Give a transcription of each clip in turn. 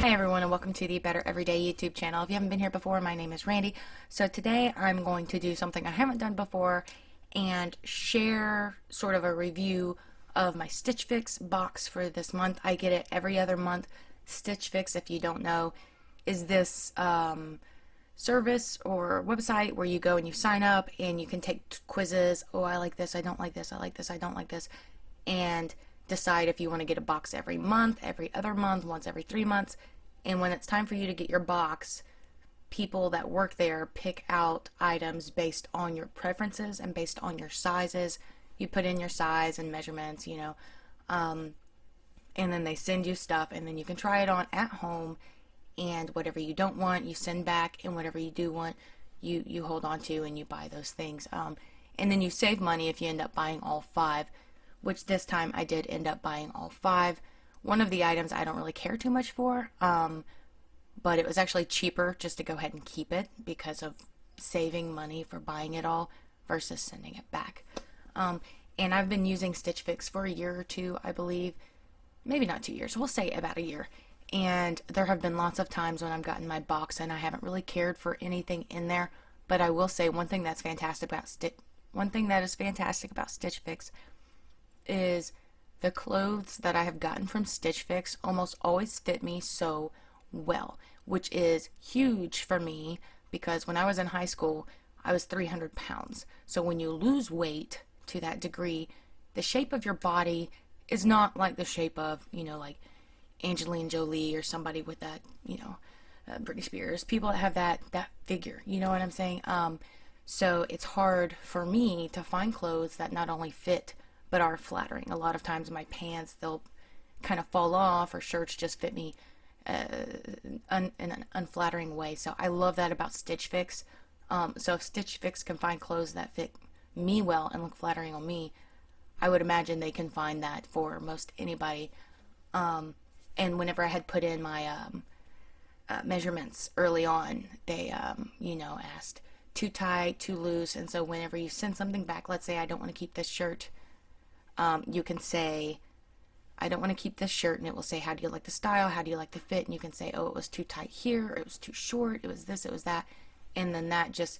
Hi everyone and welcome to the Better Everyday YouTube channel. If you haven't been here before, my name is Randy. So today I'm going to do something I haven't done before and share sort of a review of my Stitch Fix box for this month. I get it every other month. Stitch Fix, if you don't know, is this service or website where you go and you sign up and you can take quizzes. Oh, I like this, I don't like this, I like this, I don't like this, and decide if you want to get a box every month, every other month, once every 3 months. And when it's time for you to get your box, people that work there pick out items based on your preferences and based on your sizes. You put in your size and measurements, and then they send you stuff, and then you can try it on at home, and whatever you don't want, you send back, and whatever you do want, you hold on to and you buy those things. And then you save money if you end up buying all 5, which this time I did end up buying all 5. One of the items I don't really care too much for, but it was actually cheaper just to go ahead and keep it because of saving money for buying it all versus sending it back. And I've been using Stitch Fix for a year or two, I believe. Maybe not 2 years, we'll say about a year. And there have been lots of times when I've gotten my box and I haven't really cared for anything in there. But I will say one thing that is fantastic about Stitch Fix is the clothes that I have gotten from Stitch Fix almost always fit me so well, which is huge for me because when I was in high school, I was 300 pounds. So when you lose weight to that degree, the shape of your body is not like the shape of, like Angelina Jolie or somebody with that, Britney Spears, people that have that figure, you know what I'm saying? So it's hard for me to find clothes that not only fit but are flattering. A lot of times my pants, they'll kind of fall off, or shirts just fit me in an unflattering way. So I love that about Stitch Fix. So if Stitch Fix can find clothes that fit me well and look flattering on me, I would imagine they can find that for most anybody. And whenever I had put in my measurements early on, they asked too tight, too loose, and so whenever you send something back, let's say I don't want to keep this shirt, you can say, I don't want to keep this shirt, and it will say, how do you like the style, how do you like the fit, and you can say, oh, it was too tight here, or it was too short, it was this, it was that, and then that just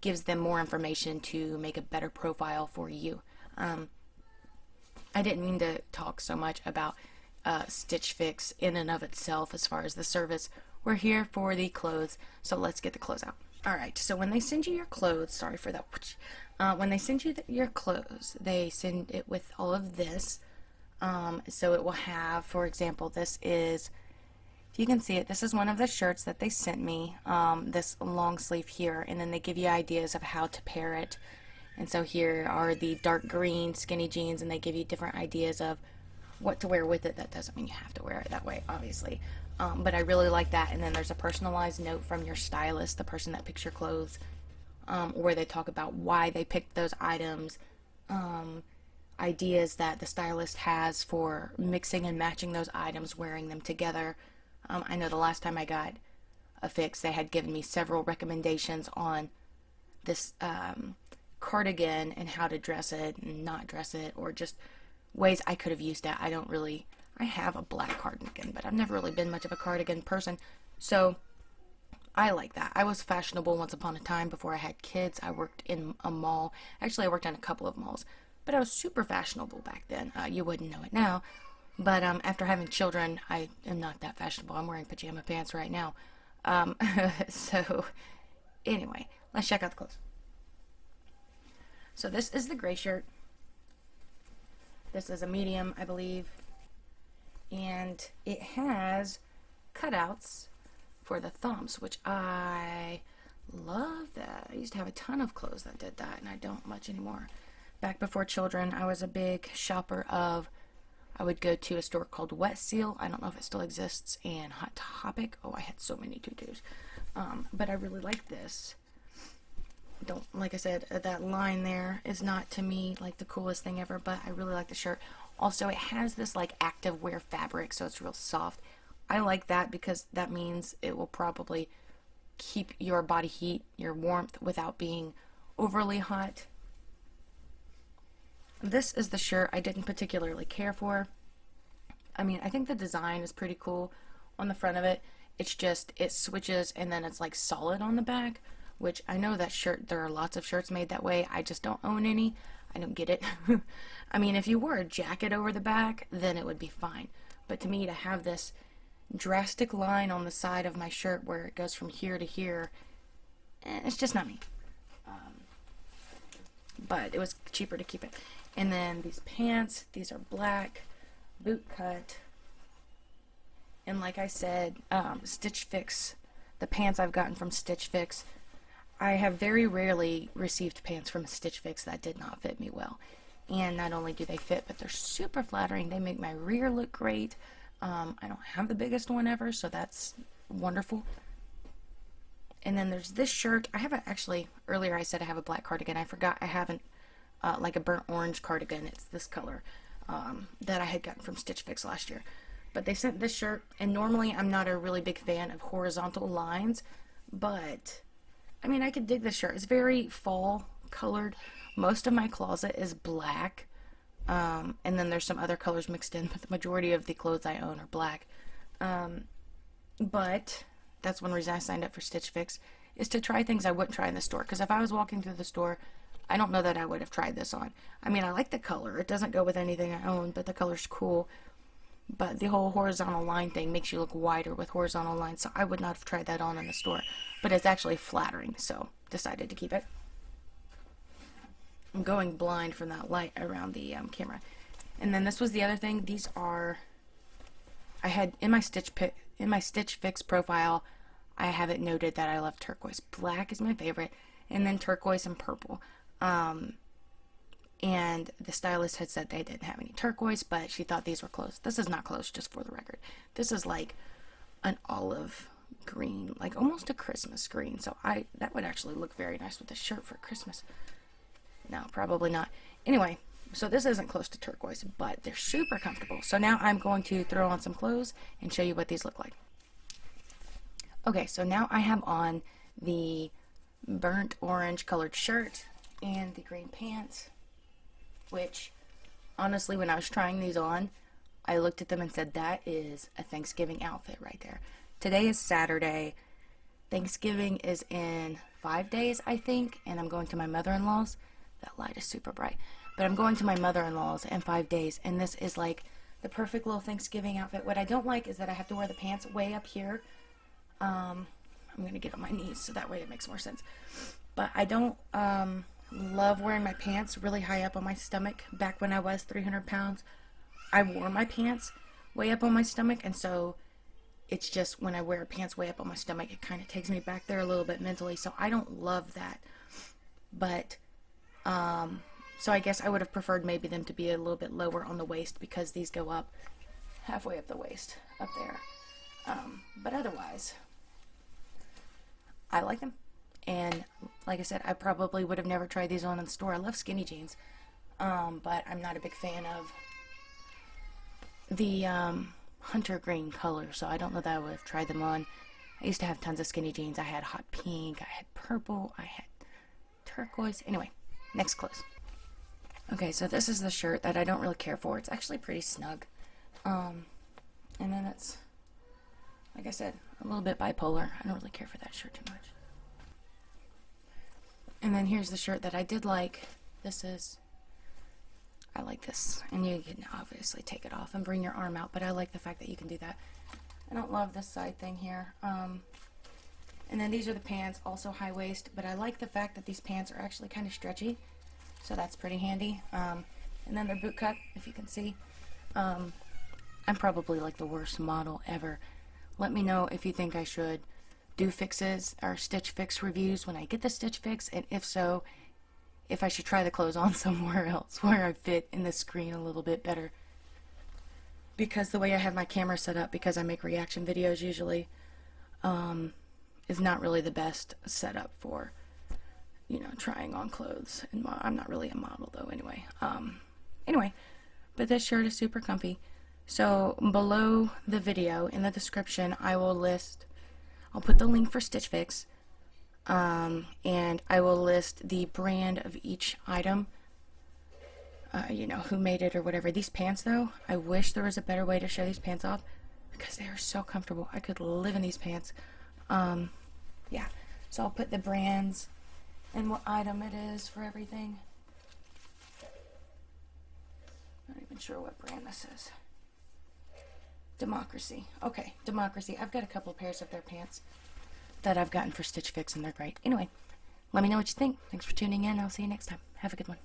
gives them more information to make a better profile for you. I didn't mean to talk so much about Stitch Fix in and of itself as far as the service. We're here for the clothes, so let's get the clothes out. Alright, so when they send you your clothes, sorry for that, when they send you your clothes, they send it with all of this. So it will have, for example, this is, if you can see it, this is one of the shirts that they sent me, this long sleeve here, and then they give you ideas of how to pair it. And so here are the dark green skinny jeans, and they give you different ideas of what to wear with it. That doesn't mean you have to wear it that way, obviously. But I really like that. And then there's a personalized note from your stylist, the person that picks your clothes, where they talk about why they picked those items, ideas that the stylist has for mixing and matching those items, wearing them together. I know the last time I got a fix, they had given me several recommendations on this cardigan and how to dress it and not dress it, or just ways I could have used it. I have a black cardigan, but I've never really been much of a cardigan person, so I like that. I was fashionable once upon a time before I had kids. I worked in a mall. Actually, I worked in a couple of malls, but I was super fashionable back then. You wouldn't know it now, but after having children, I am not that fashionable. I'm wearing pajama pants right now. So anyway, let's check out the clothes. So this is the gray shirt. This is a medium, I believe, and it has cutouts for the thumbs, which I love that. I used to have a ton of clothes that did that, and I don't much anymore. Back before children, I was a big shopper of, I would go to a store called Wet Seal, I don't know if it still exists, and Hot Topic. Oh, I had so many tutus. But I really like this. Like I said, that line there is not to me like the coolest thing ever, but I really like the shirt. Also, it has this like active wear fabric, so it's real soft. I like that because that means it will probably keep your body heat, your warmth, without being overly hot. This is the shirt I didn't particularly care for. I mean, I think the design is pretty cool on the front of it. It's just, it switches and then it's like solid on the back, which I know that shirt, there are lots of shirts made that way. I just don't own any. I don't get it. I mean, if you wore a jacket over the back, then it would be fine. But to me, to have this drastic line on the side of my shirt where it goes from here to here, it's just not me. But it was cheaper to keep it. And then these pants, these are black, boot cut. And like I said, Stitch Fix, the pants I've gotten from Stitch Fix, I have very rarely received pants from Stitch Fix that did not fit me well. And not only do they fit, but they're super flattering. They make my rear look great. I don't have the biggest one ever, so that's wonderful. And then there's this shirt. I have actually, earlier I said I have a black cardigan. I forgot I haven't, like a burnt orange cardigan. It's this color that I had gotten from Stitch Fix last year. But they sent this shirt, and normally I'm not a really big fan of horizontal lines, but I mean, I could dig this shirt. It's very fall colored. Most of my closet is black, and then there's some other colors mixed in, but the majority of the clothes I own are black. But that's one reason I signed up for Stitch Fix, is to try things I wouldn't try in the store. Because if I was walking through the store, I don't know that I would have tried this on. I mean, I like the color. It doesn't go with anything I own, but the color's cool. But the whole horizontal line thing makes you look wider with horizontal lines, so I would not have tried that on in the store. But it's actually flattering, so decided to keep it. I'm going blind from that light around the camera. And then this was the other thing. These are, I had in my Stitch Fix profile, I have it noted that I love turquoise. Black is my favorite, and then turquoise and purple. And the stylist had said they didn't have any turquoise, but she thought these were close. This is not close, just for the record. This is like an olive green, like almost a Christmas green. So that would actually look very nice with a shirt for Christmas. No, probably not. Anyway, so this isn't close to turquoise, but they're super comfortable. So now I'm going to throw on some clothes and show you what these look like. Okay, so now I have on the burnt orange colored shirt and the green pants, which honestly, when I was trying these on, I looked at them and said, that is a Thanksgiving outfit right there. Today is Saturday. Thanksgiving is in 5 days, I think, and I'm going to my mother-in-law's. That light is super bright. But I'm going to my mother-in-law's in 5 days, and this is like the perfect little Thanksgiving outfit. What I don't like is that I have to wear the pants way up here. I'm going to get on my knees so that way it makes more sense. But I don't love wearing my pants really high up on my stomach. Back when I was 300 pounds, I wore my pants way up on my stomach, and so it's just when I wear pants way up on my stomach, it kind of takes me back there a little bit mentally, so I don't love that. But so I guess I would have preferred maybe them to be a little bit lower on the waist, because these go up halfway up the waist up there. But otherwise, I like them. And like I said, I probably would have never tried these on in the store. I love skinny jeans, but I'm not a big fan of the hunter green color, so I don't know that I would have tried them on. I used to have tons of skinny jeans. I had hot pink, I had purple, I had turquoise. Anyway, next clothes. Okay, so this is the shirt that I don't really care for. It's actually pretty snug. And then it's, like I said, a little bit bipolar. I don't really care for that shirt too much. And then here's the shirt that I did like. I like this. And you can obviously take it off and bring your arm out, but I like the fact that you can do that. I don't love this side thing here. And then these are the pants, also high waist, but I like the fact that these pants are actually kind of stretchy, so that's pretty handy. And then they're boot cut, if you can see. I'm probably like the worst model ever. Let me know if you think I should do fixes or Stitch Fix reviews when I get the Stitch Fix, and if so, if I should try the clothes on somewhere else where I fit in the screen a little bit better. Because the way I have my camera set up, because I make reaction videos usually, is not really the best setup for, you know, trying on clothes. And I'm not really a model though anyway. Anyway, but this shirt is super comfy. So below the video in the description, I'll put the link for Stitch Fix, and I will list the brand of each item, you know, who made it or whatever. These pants though, I wish there was a better way to show these pants off. because they are so comfortable. I could live in these pants. Yeah, so I'll put the brands and what item it is for everything. Not even sure what brand this is. Democracy. Okay, Democracy. I've got a couple of pairs of their pants that I've gotten for Stitch Fix, and they're great. Anyway, let me know what you think. Thanks for tuning in. I'll see you next time. Have a good one.